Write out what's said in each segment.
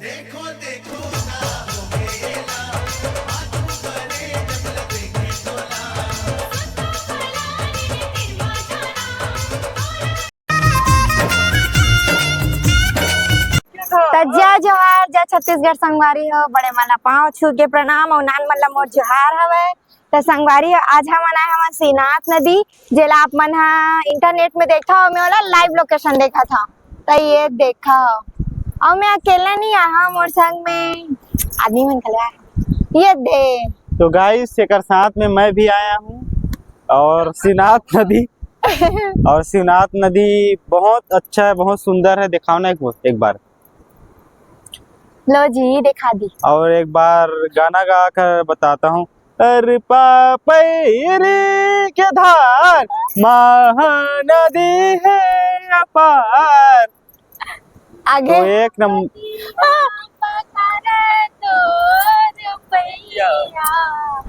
देखो देखो ना हो गेला आजू करे जब देखे तोला तज्जा जोहार जय छत्तीसगढ़ संगवारी हो बड़े मला पाँव छू के प्रणाम और नान मन ला मोर जोहार हवे। तो संगवारी हो आज हमन आए हमन श्रीनाथ नदी जेला आप मन हा इंटरनेट में देखा हो। मैं वाला लाइव लोकेशन देखा था तो ये देखा हो और मैं अकेला नहीं आया मोर संग में आदमी मन खड़ा है ये दे। तो गाइस एकर साथ में मैं भी आया हूँ और श्रीनाथ नदी और श्रीनाथ नदी बहुत अच्छा है, बहुत सुंदर है। दिखाओ ना एक बार। लो जी दिखा दी और एक बार गाना गा कर बताता हूँ। अरे पापैरी के धार महानदी है अपार। आगे तो एक नंबर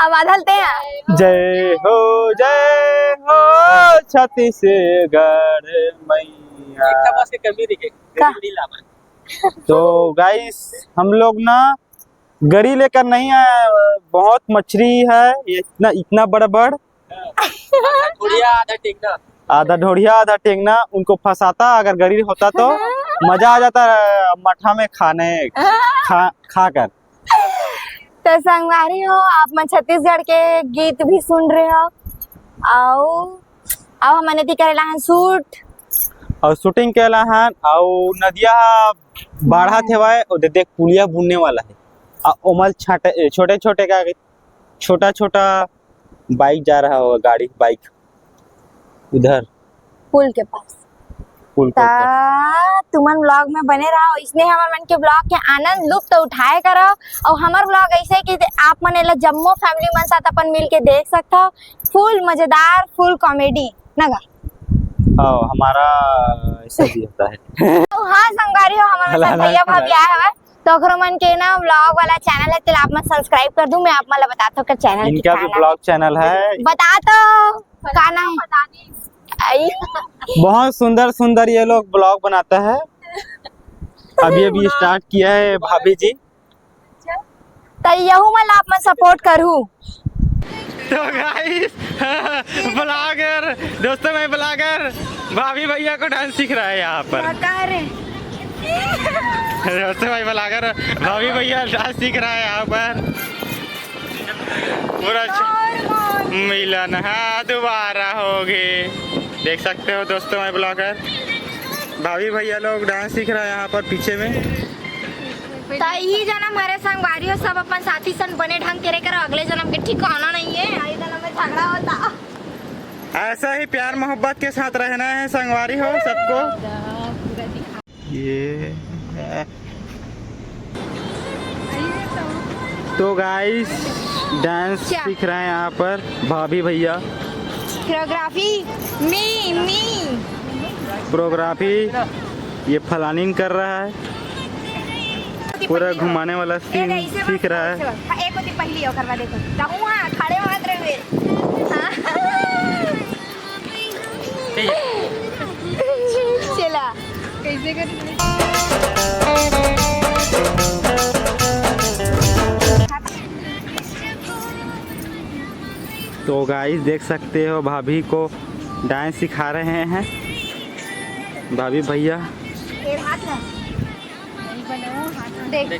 अब आधलते हैं। जय हो छत्तीसगढ़ मैया। तो गाइस हम लोग ना गरी लेकर नहीं आए, बहुत मछली है ये इतना बड़ा आधा ढोड़िया आधा टेंगना उनको फंसाता। अगर गरी होता तो मजा आ जाता मठा में खा कर। तो संगवारी हो आप मन छत्तीसगढ़ के गीत भी सुन रहे हो और हमने ती करेला हन शूट और शूटिंग केला हन और नदिया बाढ़ा थे और देख पुलिया बुनने वाला है और ओमल छोटे छोटे का छोटा बाइक जा रहा होगा, गाड़ी बाइक उधर पुल के पास। पुल के ऊपर। तुमन ब्लॉग में बने रहो इसलिए हमार मन के ब्लॉग के आनंद लुप्त उठाए करो और हमार ब्लॉग ऐसे कि आप मन एला जम्मो फैमिली मन साथ अपन मिल के देख सकते हो। फुल मजेदार फुल कॉमेडी नगा। हमारा ऐसा भी होता है। तो हाँ संगवारी हो हमारे भैया भाभी आए हुए तो ओकरो मन के ना ब्लॉग वाला चैनल है तो आप मन सब्सक्राइब कर दूं। मैं आप मन बताता हूं कि चैनल इनका भी ब्लॉग चैनल है, बता तो का नाम बहुत सुंदर ये लोग ब्लॉग बनाता है। अभी स्टार्ट किया है भाभी जी। तो यहू मन आप मन सपोर्ट करूं। तो गाइस ब्लॉगर दोस्तों मैं ब्लॉगर भाभी भैया को डांस सीख रहा है यहाँ पर। दोस्तों भाई ब्लॉगर भाभी भैया डांस सीख रहा है यहाँ पर। पूरा मिलन हाँ दोबारा होगी देख सकते हो दोस्तों मैं ब्लॉगर भाभी भैया लोग डांस सीख रहा है यहाँ पर पीछे में। तो ये जन्म हमारे संगवारी हो सब अपन साथी सन बने ढंग तेरे कर अगले जन्म के ठिकाना नहीं है। आई जन्म में झगड़ा होता। ऐसा ही प्यार मोहब्बत के साथ रहना है संगवारी हो सबको। ये तो गाइस डांस सीख रहे हैं यहाँ पर भाभी भैया। कोरियोग्राफी मी प्रोग्राफी ये फलानिंग कर रहा है, पूरा घुमाने वाला सीन सीख रहा है। एक होती पहली हो करवा देखो जाऊं हां खड़े मत रहे चला कैसे कर। तो गाइस देख सकते हो भाभी को डांस सिखा रहे हैं भाभी भैया। देख